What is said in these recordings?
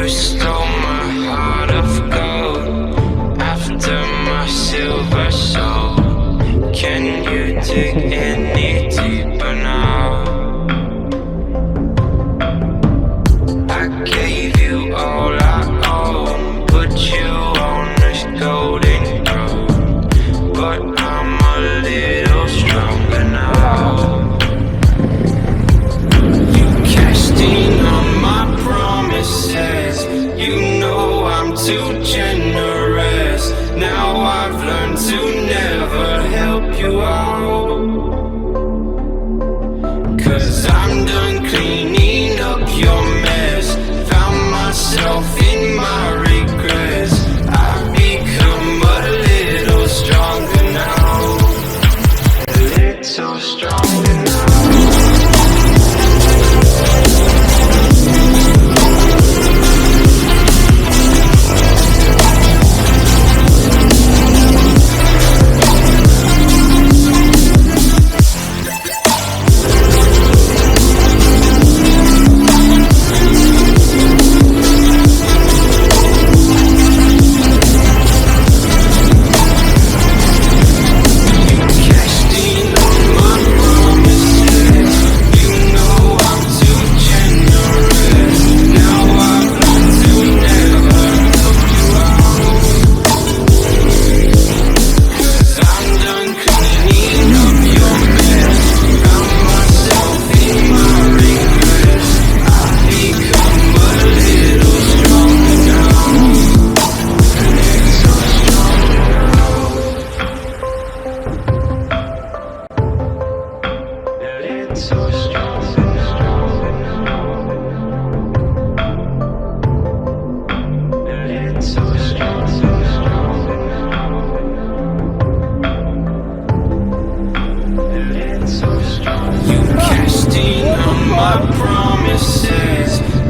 You stole my heart of gold after my silver soul. Can you dig any deeper now? I gave you all I own, put you on this golden throne, but I'm a little stronger now. You cashed in on my promises, you know I'm too generous. Now I've learned to never help you out, 'cause I'm done cleaning up your mess. Found myself in my regrets. I've become a little stronger now, a little stronger now.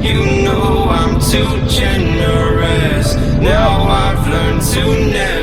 You know I'm too generous. Now I've learned to never